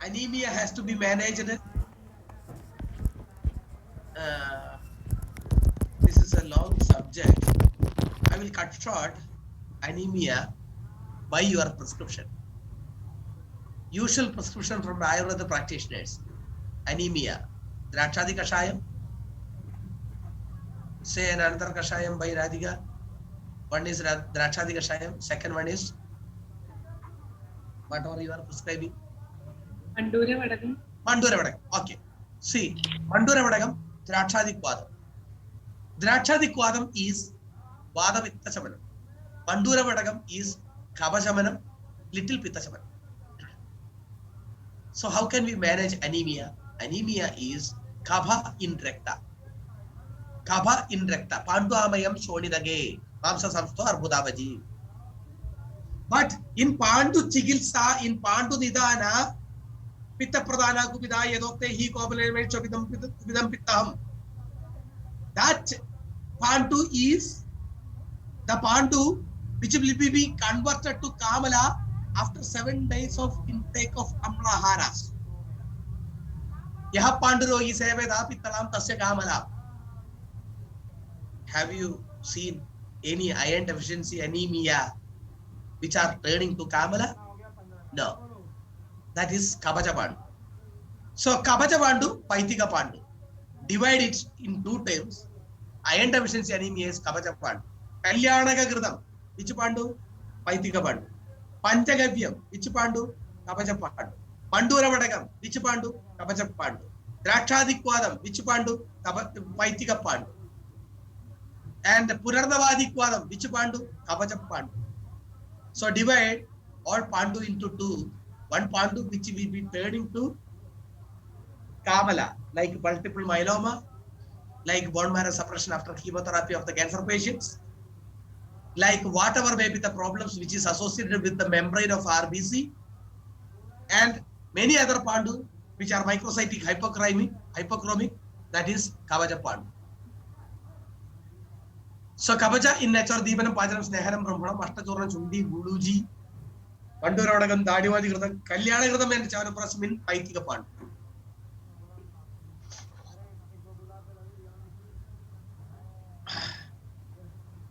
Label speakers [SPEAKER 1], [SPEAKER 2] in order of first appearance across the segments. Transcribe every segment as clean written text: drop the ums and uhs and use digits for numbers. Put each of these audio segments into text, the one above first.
[SPEAKER 1] Anemia has to be managed. This is a long subject. I will cut short. Anemia by your prescription. Usual prescription from Ayurveda practitioners. Anemia. Drakshadi Kashayam. Say another Kashayam by Radhika. One is Drakshadi Kashayam. Second one is whatever you are prescribing.
[SPEAKER 2] Mandura Vadagam.
[SPEAKER 1] Mandura Vadagam. Okay. See, Mandura Vadagam, Drakshadi Kwadam. Drakshadi Kwadam is Vada Pitta Shamanam. Mandura Vadagam is Kaba Shamanam, little Pitta Shamanam. So how can we manage anemia? Anemia is Kabha in recta. Kabha in recta. Pandu amayam shonidage. Mamsa samsto arbudavaji. But in Pandu Chigilsa, in Pandu Nidana, Pitta Pradana Kupida Yadokte, he cobblement Chovidam Pittaham. That Pandu is the Pandu which will be converted to Kamala after 7 days of intake of Amlaharas. Yaha Pandurogi Seveda Pittalam Tasya Kamala. Have you seen any iron deficiency anemia which are turning to Kamala? No. That is Kabaja Pandu. So Kabaja Pandu, Paitika Pandu. Divide it in 2 terms. Iron deficiency anemia is Kabaja Pandu. Kalyanaka Gridam, which Pandu? Paitika Pandu. Panchagavyam, which Pandu? Kabaja Pandu. Pandura Vadagam, which Pandu? Kabaja Pandu. Drakshadi Kwadam, which Pandu? Paitika Pandu. And Purardavadi Kwadam, which Pandu? Kabaja Pandu. So divide all Pandu into 2. One Pandu which will be turning to Kamala, like multiple myeloma, like bone marrow suppression after chemotherapy of the cancer patients, like whatever may be the problems which is associated with the membrane of RBC, and many other Pandu which are microcytic hypochromic, that is Kabaja Pandu. So Kabaja in nature, Devanam Pajanam Snehanam Brahmanam, Ashtachoran Chundi, Guluji, Panduravadagam, Dadiwadi Gradam, Kalyana Gradam, and Chavanaprasmin, Paitika Pandu.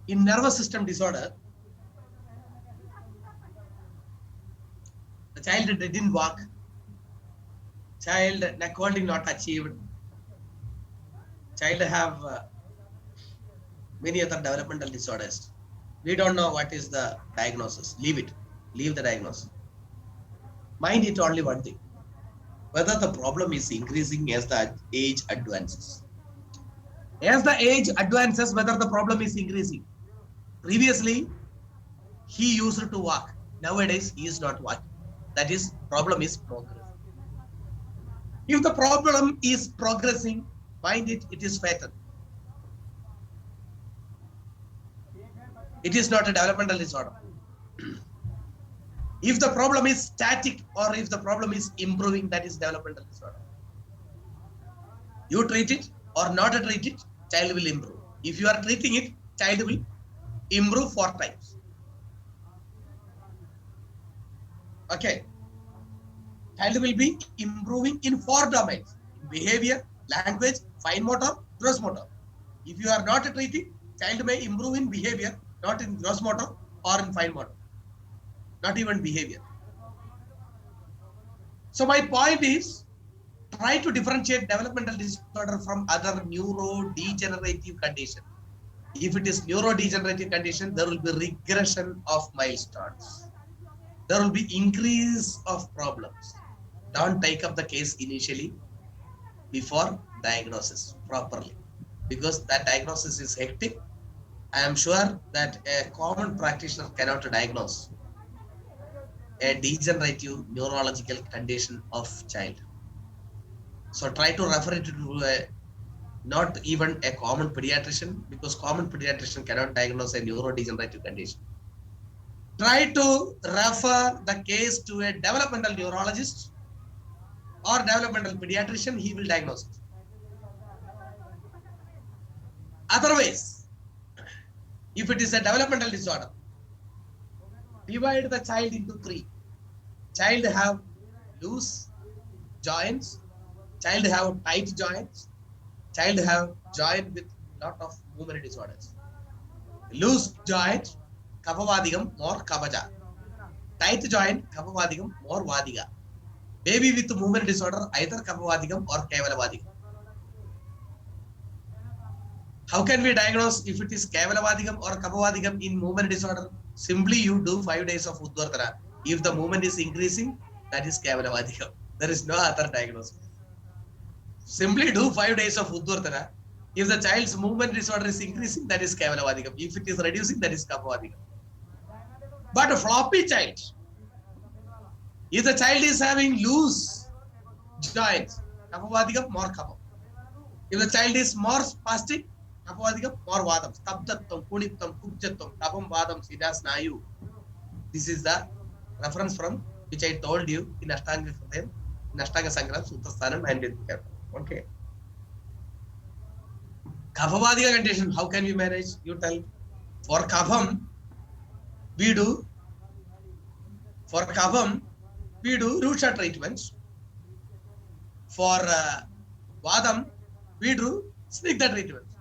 [SPEAKER 1] In nervous system disorder, the child didn't walk, child neck holding not achieved, child have many other developmental disorders. We don't know what is the diagnosis. Leave it. Leave the diagnosis. Mind it only one thing. Whether the problem is increasing as the age advances. As the age advances, whether the problem is increasing. Previously, he used to walk. Nowadays, he is not walking. That is, problem is progressing. If the problem is progressing, mind it, it is fatal. It is not a developmental disorder. If the problem is static or if the problem is improving, that is developmental disorder. You treat it or not treat it, child will improve. If you are treating it, child will improve 4 times. Okay. Child will be improving in 4 domains: behavior, language, fine motor, gross motor. If you are not treating, child may improve in behavior, not in gross motor or in fine motor, not even behavior. So my point is, try to differentiate developmental disorder from other neurodegenerative condition. If it is neurodegenerative condition, there will be regression of milestones. There will be increase of problems. Don't take up the case initially before diagnosis properly, because that diagnosis is hectic. I am sure that a common practitioner cannot diagnose a degenerative neurological condition of child. So try to refer it to a, not even a common pediatrician, because common pediatrician cannot diagnose a neurodegenerative condition. Try to refer the case to a developmental neurologist or developmental pediatrician, he will diagnose it. Otherwise, if it is a developmental disorder, divide the child into 3. Child have loose, joints, child have tight joints, child have joint with lot of movement disorders. Loose joint, kapavadigam more kabaja. Tight joint, kapavadigam more vadiga. Baby with movement disorder, either kapavadigam or kevalavadikam. How can we diagnose if it is kevalavadikam or kapavadigam in movement disorder? Simply you do 5 days of Uddvartana. If the movement is increasing, that is kevalavadikam. There is no other diagnosis. Simply do 5 days of Uddvartana. If the child's movement disorder is increasing, that is kevalavadikam. If it is reducing, that is kapavadikam. But a floppy child, if the child is having loose joints, kapavadikam more kapam. If the child is more spastic, kapavadikam more vadam. Stabdattam, kunittam, kubjattam, kapam vadam, siddha snayu. This is the reference from which I told you in Ashtanga Hridayam, in Ashtanga Sangram, Sutrasthanam and Vedika. Okay. Kapavadika condition, how can we manage? You tell. For kapam, we do Ruksha treatments. For Vadam, we do Snigdha treatments.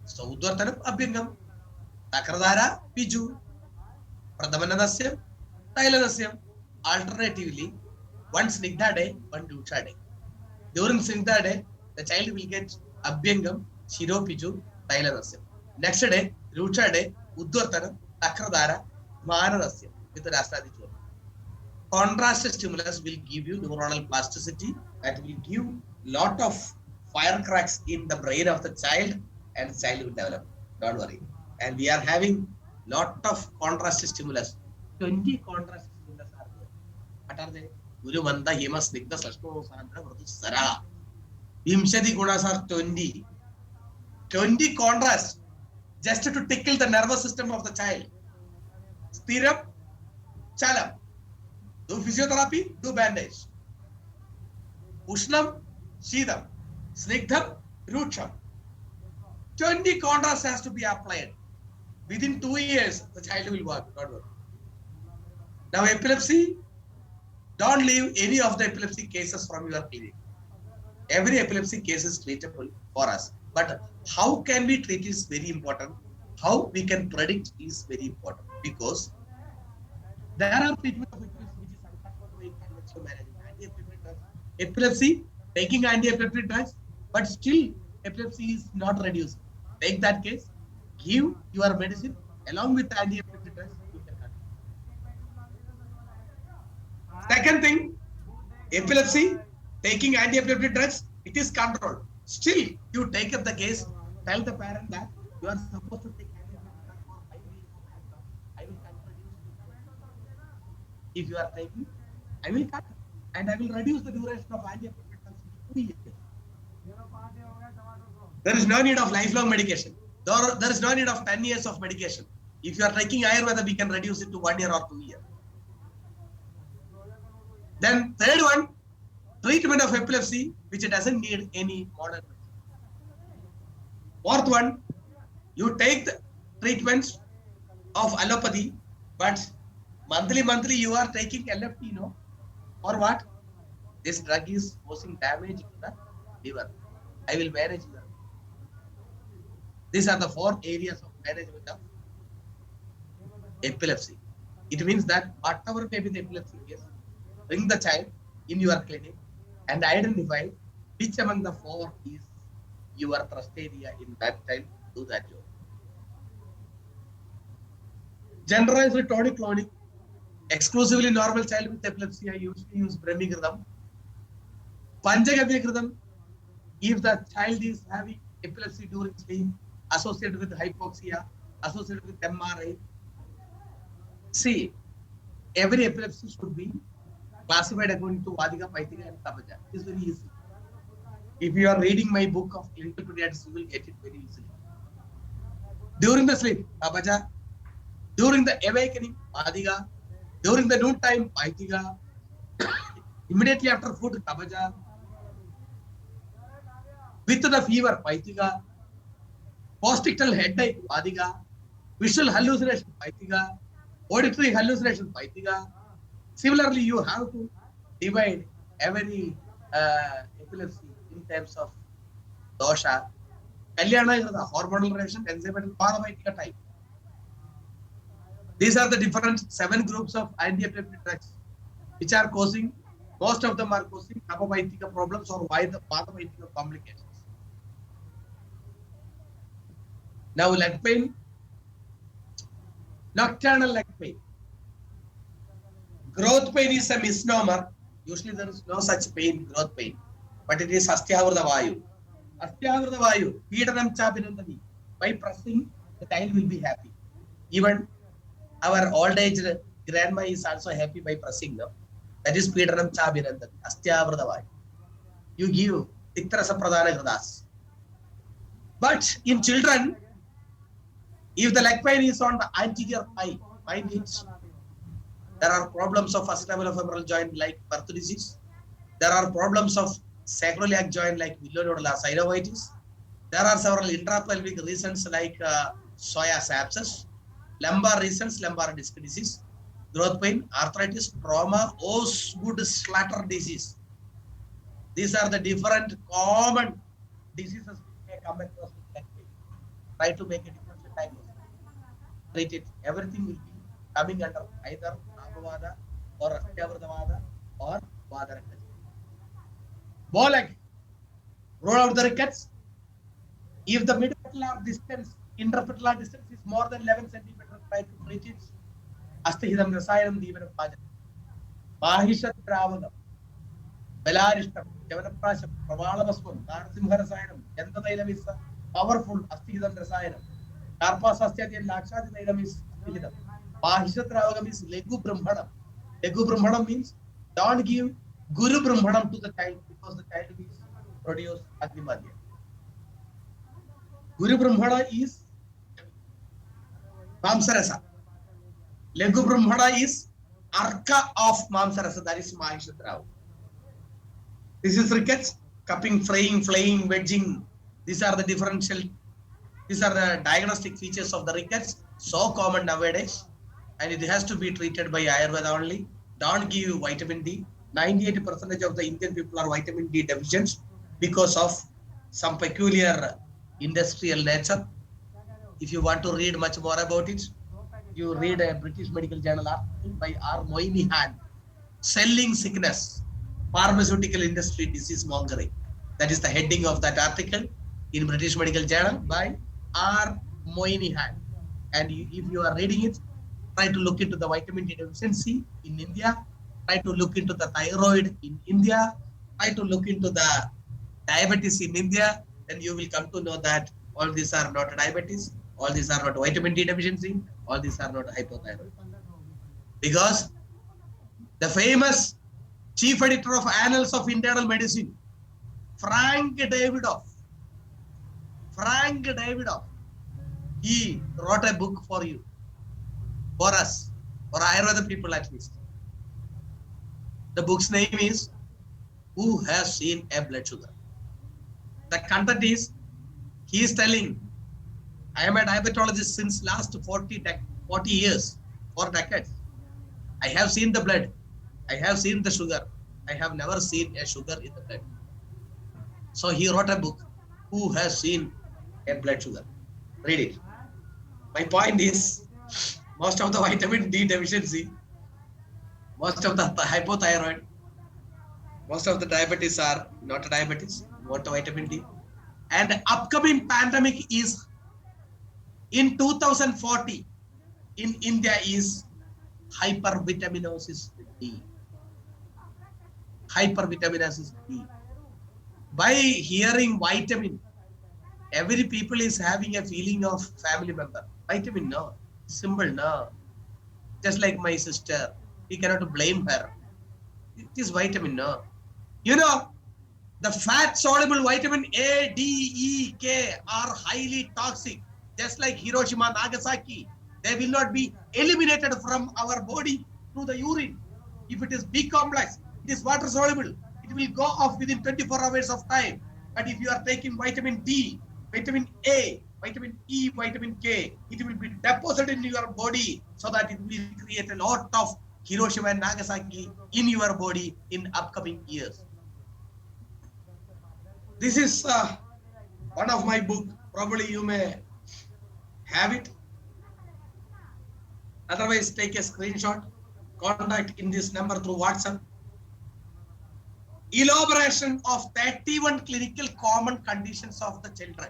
[SPEAKER 1] So Uddvartanam, Abhyangam, Takradhara, Piju, Pradhamanadasyam, Tailandasyam. Alternatively, one Snigdha day, one Ruksha day. During Snigdha day, the child will get Abhyangam, Shiro Piju, Tailandasyam. Next day, Ruksha day, Uddvartanam, Takradhara, Mahanadasyam with the Rastadijur. Contrast stimulus will give you neuronal plasticity that will give lot of firecracks in the brain of the child and the child will develop. Don't worry. And we are having lot of contrast stimulus. 20 contrast stimulus are there. What are they? Guru Manda, Hema, Snigdha, Sashmo, Sandra, Vratu, Sara. Vimshadi Gunas are 20. 20 contrast just to tickle the nervous system of the child. Stirrup, Chalam. Do physiotherapy, do bandage. Ushnam, Shidam, Snigdham, Rutsham. 20 contrast has to be applied. Within 2 years, the child will work. Not work. Now, epilepsy, don't leave any of the epilepsy cases from your clinic. Every epilepsy case is treatable for us. But how can we treat is very important. How we can predict is very important. Because there are treatment of epilepsy which is conventional management. Anti-epileptic drugs. Epilepsy, taking anti-epileptic drugs, but still epilepsy is not reduced. Take that case, give your medicine along with anti-epileptic drugs, you can control. Second thing, epilepsy, taking anti-epileptic drugs, it is controlled. Still, you take up the case, tell the parent that you are supposed to take anti-epileptic drugs for 5 weeks. I will control you. If you are taking, I will cut and I will reduce the duration of anti-epileptic drugs to 2 years. There is no need of lifelong medication. There is no need of 10 years of medication. If you are taking Ayurveda, we can reduce it to 1 year or 2 years. Then third one, treatment of epilepsy, which doesn't need any modern medicine. Fourth one, you take the treatments of allopathy, but monthly you are taking LFT, no? Or what? This drug is causing damage to the liver. I will manage that. These are the 4 areas of management of epilepsy. It means that whatever may be the epilepsy case, bring the child in your clinic and identify which among the 4 is your trust area in that child. Do that job. Generalized tonic-clonic, exclusively normal child with epilepsy, I usually use Brahmigridam. Panchagavya if the child is having epilepsy during sleep, associated with hypoxia, associated with MRI. See, every epilepsy should be classified according to Vadiga, Paitiga and Kabaja. It is very easy. If you are reading my book of clinical pediatrics, you will get it very easily. During the sleep, Kabaja. During the awakening, Vadiga. During the noon time, Paitiga. Immediately after food, Kabaja. With the fever, Paitiga. Postictal headache, Vadiga. Visual hallucination, Paitiga. Auditory hallucination, Paitiga. Similarly, you have to divide every epilepsy in terms of dosha. Kalyana is the hormonal reaction, enzymatic paramytic type. These are the different 7 groups of anti-epileptic drugs which are causing, most of them are causing apophytic problems or why the pathophytic complications. Now leg pain, nocturnal leg pain. Growth pain is a misnomer. Usually there is no such pain, growth pain, but it is Astyavrta Vayu. Astyavrta Vayu, Pedanam Chabinandani. By pressing, the child will be happy. Even our old age grandma is also happy by pressing them. That is Pedanam Chabinandani, Astyavrta Vayu. You give Tiktarasa Pradana Gradas. But in children, if the leg pain is on the anterior thigh, mind it, there are problems of acetabular joint like birth disease. There are problems of sacroiliac joint like villonodular synovitis. There are several intrapelvic reasons like psoas abscess, lumbar reasons, lumbar disc disease, growth pain, arthritis, trauma, Osgood Schlatter disease. These are the different common diseases we may come across with leg pain. Try to make a differential diagnosis. Treat it. Everything will be coming under either Ramavada or Astyavrtavada or Vada. Bow leg. Roll out the rickets. If the midpatellar distance, interpatellar distance is more than 11 centimeters, try to treat it. Astahidam Rasayanam Devanam Pajan. Mahishat Travagam. Belarishtam. Javanaprasham. Pravalamaswam. Narsimha Rasayanam. Yantadailam is powerful. Astahidam Rasayanam. Karpa Sastyati and Lakshati Dailam is Astahidam. Mahishat Travagam is Legu Brahmanam. Legu Brahmanam means don't give Guru Brahmanam to the child because the child is produced Agnimadya. Guru Brahmana is Mamsarasa. Legu Brahmana is Arka of Mamsarasa, that is Mahishatrao. This is rickets, cupping, fraying, flaying, wedging. These are the differential, these are the diagnostic features of the rickets, so common nowadays, and it has to be treated by Ayurveda only. Don't give vitamin D. 98% of the Indian people are vitamin D deficient because of some peculiar industrial nature. If you want to read much more about it, you read a British medical journal article by R. Moynihan, Selling Sickness, Pharmaceutical Industry Disease Mongering. That is the heading of that article in British Medical Journal by R. Moynihan. And if you are reading it, try to look into the vitamin D deficiency in India, try to look into the thyroid in India, try to look into the diabetes in India, then you will come to know that all these are not diabetes, all these are not vitamin D deficiency, all these are not hypothyroid. Because the famous chief editor of Annals of Internal Medicine, Frank Davidoff, he wrote a book for you, for us, for Ayurveda people at least. The book's name is Who Has Seen a Blood Sugar? The content is, he is telling, I am a diabetologist since last 40 years, 4 decades. I have seen the blood. I have seen the sugar. I have never seen a sugar in the blood. So he wrote a book, Who Has Seen a Blood Sugar? Read it. My point is, most of the vitamin D deficiency, most of the hypothyroid, most of the diabetes are not diabetes, not vitamin D. And the upcoming pandemic is in 2040 in India is hypervitaminosis D. Hypervitaminosis D. By hearing vitamin, every people is having a feeling of family member. Vitamin, no. Symbol, no. Just like my sister, we cannot blame her. It is vitamin, no. You know, the fat soluble vitamin A, D, E, K are highly toxic. Just like Hiroshima, Nagasaki, they will not be eliminated from our body through the urine. If it is B complex, it is water soluble. It will go off within 24 hours of time. But if you are taking vitamin D, vitamin A, vitamin E, vitamin K, it will be deposited in your body so that it will create a lot of Hiroshima and Nagasaki in your body in upcoming years. This is one of my book. Probably you may have it. Otherwise, take a screenshot. Contact in this number through WhatsApp. Elaboration of 31 clinical common conditions of the children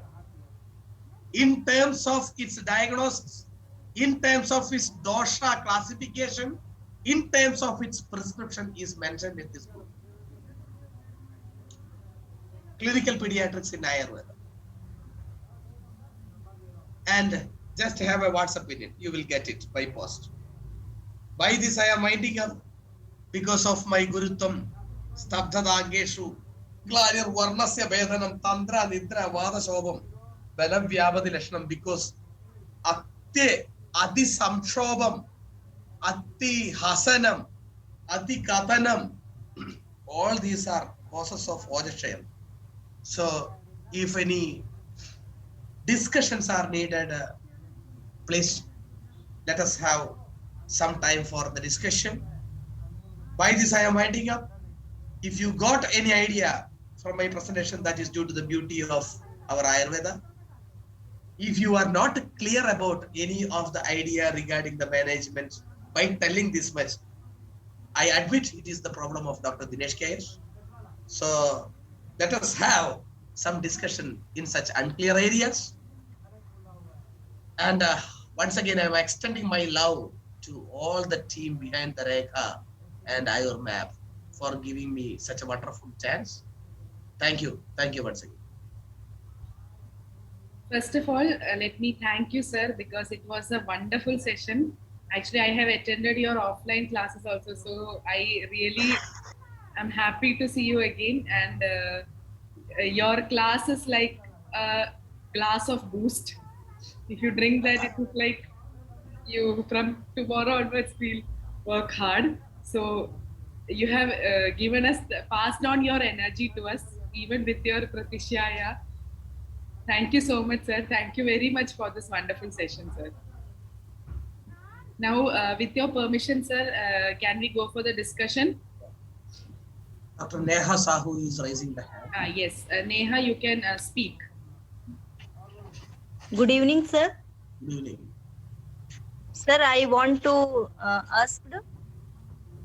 [SPEAKER 1] in terms of its diagnosis, in terms of its dosha classification, in terms of its prescription is mentioned in this book. Clinical pediatrics in Ayurveda. And just have a WhatsApp in it. You will get it by post. By this I am winding up because of my Gurutvam, Stabdhadangeshu, Glarir Varnasya Vedanam, Tantra, Nidra, Vada Shobham, Balam Vyavadi Lashanam, because Atte, Adi Samshobham, Ati Hasanam, Ati Katanam, all these are causes of Ojashayam. So, if any discussions are needed, please let us have some time for the discussion. By this I am winding up. If you got any idea from my presentation, that is due to the beauty of our Ayurveda. If you are not clear about any of the idea regarding the management, by telling this much, I admit it is the problem of Dr. Dinesh Kailash. So let us have some discussion in such unclear areas. And once again, I am extending my love to all the team behind the Rekha and Ayur Map for giving me such a wonderful chance. Thank you. Thank you once again.
[SPEAKER 2] First of all, let me thank you, sir, because it was a wonderful session. Actually, I have attended your offline classes also, so I really am happy to see you again. And your class is like a glass of boost. If you drink that, it is like you from tomorrow onwards will work hard. So you have given us, passed on your energy to us, even with your Pratishaya. Thank you so much, sir. Thank you very much for this wonderful session, sir. Now, with your permission, sir, can we go for the discussion?
[SPEAKER 1] Dr. Neha Sahu is raising the hand.
[SPEAKER 2] Yes, Neha, you can speak.
[SPEAKER 3] Good evening, sir.
[SPEAKER 1] Good evening.
[SPEAKER 3] Sir, I want to ask,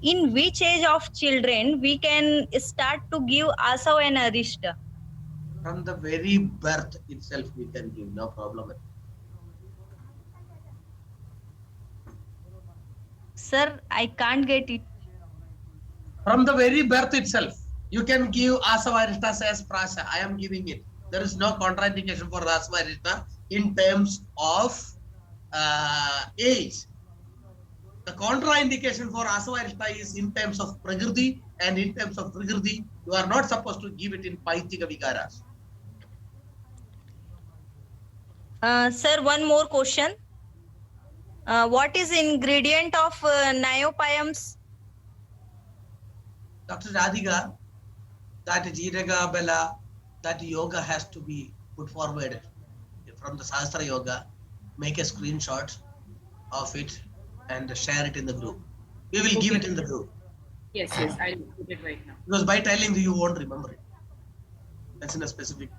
[SPEAKER 3] in which age of children we can start to give Asav and Arishta?
[SPEAKER 1] From the very birth itself, we can give, no problem.
[SPEAKER 3] Sir, I can't get it.
[SPEAKER 1] From the very birth itself, you can give Asavarishta says Prasha. I am giving it. There is no contraindication for Asavarishta in terms of age. The contraindication for Asavarishta is in terms of Prakriti, and in terms of Prakriti, you are not supposed to give it in Paitika Vikaras.
[SPEAKER 3] Sir, one more question. What is ingredient of Niopayams?
[SPEAKER 1] Dr. Radhika, that Jiraga Bella, that yoga has to be put forward from the Sastra Yoga. Make a screenshot of it and share it in the group. We will give it in the group.
[SPEAKER 2] Yes, I'll put it right now.
[SPEAKER 1] Because by telling you won't remember it. That's in a specific.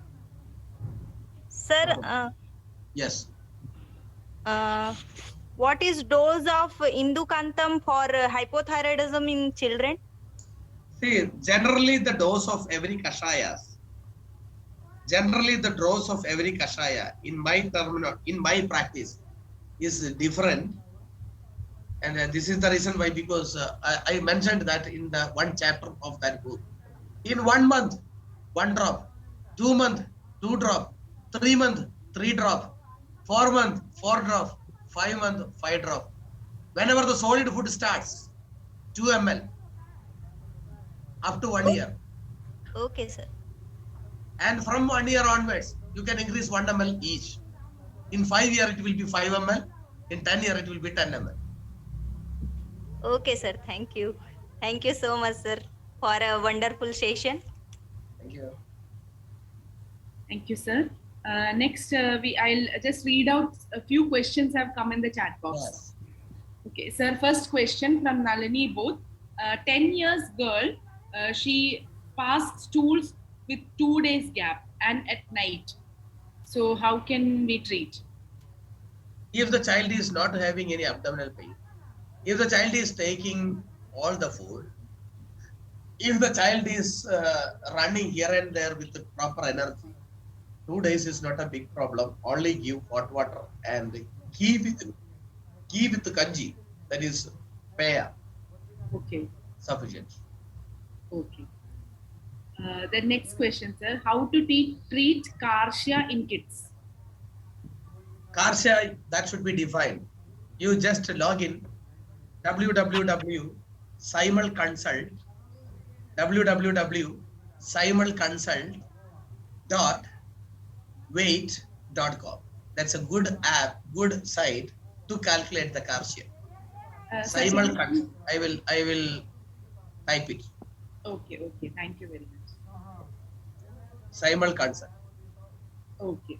[SPEAKER 3] Sir,
[SPEAKER 1] Yes.
[SPEAKER 3] what is dose of Indukantam for hypothyroidism in children?
[SPEAKER 1] See, generally the dose of every kashaya, in my practice is different. And this is the reason why, because I mentioned that in the one chapter of that book. In 1 month, 1 drop, 2 month, 2 drop, 3 month, 3 drop, 4 month, 4 drop, 5 month, 5 drop. Whenever the solid food starts, 2 ml up to 1 year.
[SPEAKER 3] Okay, sir.
[SPEAKER 1] And from 1 year onwards, you can increase 1 ml each. In 5 years, it will be 5 ml. In 10 years, it will be 10 ml.
[SPEAKER 3] Okay, sir. Thank you. Thank you so much, sir, for a wonderful session.
[SPEAKER 1] Thank you.
[SPEAKER 2] Thank you, sir. Next, I'll just read out a few questions have come in the chat box.
[SPEAKER 1] Yes.
[SPEAKER 2] Okay, sir. First question from Nalini Both. 10 years girl. She passed stools with 2 days gap and at night. So how can we treat?
[SPEAKER 1] If the child is not having any abdominal pain, if the child is taking all the food, if the child is running here and there with the proper energy, 2 days is not a big problem. Only give hot water and ghee with the kanji, that is paya,
[SPEAKER 2] Okay.
[SPEAKER 1] sufficient.
[SPEAKER 2] Okay. The next question, sir. How to treat Karshia in kids?
[SPEAKER 1] Karsha, that should be defined. You just log in www.simulconsult www.simulconsult.weight.com. That's a good app, good site to calculate the Karsha.
[SPEAKER 2] Sir,
[SPEAKER 1] Simulconsult. I will type it.
[SPEAKER 2] Okay. Thank you very much.
[SPEAKER 1] Simulconsult.
[SPEAKER 2] Okay.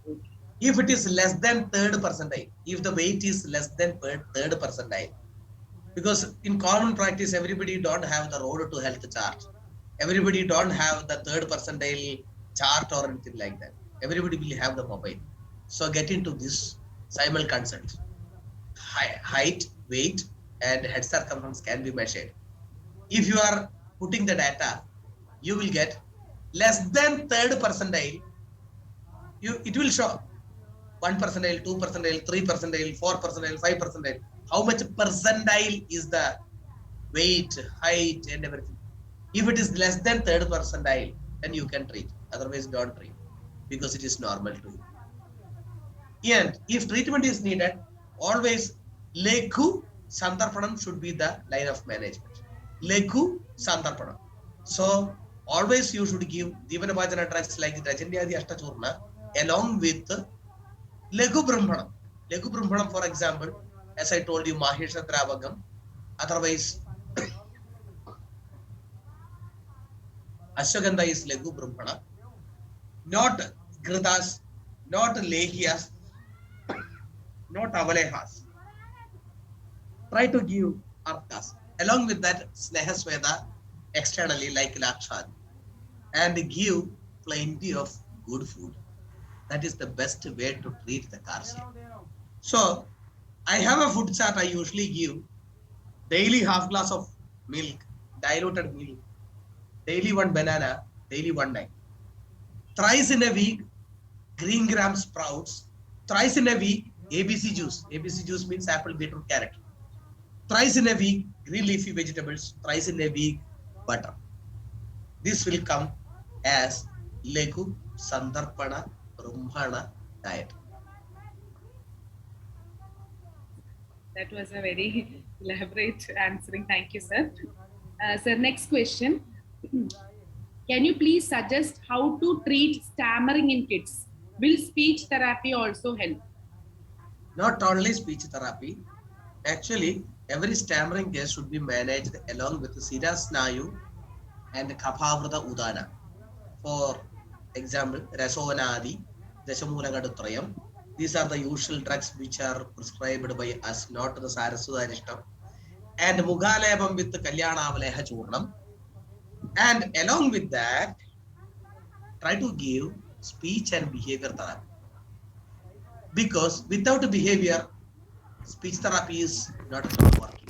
[SPEAKER 1] If it is less than third percentile, if the weight is less than third percentile, because in common practice, everybody don't have the road to health chart. Everybody don't have the third percentile chart or anything like that. Everybody will have the mobile. So get into this Simulconsult. Height, weight, and head circumference can be measured. If you are putting the data, you will get less than third percentile. It will show 1 percentile, 2 percentile, 3 percentile, 4 percentile, 5 percentile. How much percentile is the weight, height, and everything. If it is less than third percentile, then you can treat. Otherwise, don't treat because it is normal to you. And if treatment is needed, always Lekhu Santarpanam should be the line of management. Lekhu Santarpanam. So always you should give Divanabhajana drugs like Rajandyadi Ashtachurna along with Lekhu Brahmanam. Lekhu Brahmanam, for example, as I told you, Mahesha Dravagam. Otherwise, Ashwagandha is Lekhu Brahmana. Not Gritas, not Lehias, not Avalehas. Try to give Arthas. Along with that, Snehasveda externally like Lakshad. And give plenty of good food. That is the best way to treat the Karsha. So, I have a food chart I usually give. Daily half glass of milk, diluted milk. Daily 1 banana, daily 1 egg. Thrice in a week, green gram sprouts. Thrice in a week, ABC juice. ABC juice means apple, beetroot, carrot. Thrice in a week, green leafy vegetables. Thrice in a week, butter. This will come as Lekhu Sandarpana Brahmana diet.
[SPEAKER 2] That was a very elaborate answering. Thank you, sir. Sir, next question. Can you please suggest how to treat stammering in kids? Will speech therapy also help?
[SPEAKER 1] Not only speech therapy, actually every stammering case should be managed along with Sira Snayu and Kaphavrata Udana. For example, Rasovanadi, Dashamulagadutrayam. These are the usual drugs which are prescribed by us, not the Sarasudharishtam. And Mugalabam with the Kalyana Avaleha Churnam. And along with that, try to give speech and behavior therapy. Because without behavior, speech therapy is not working.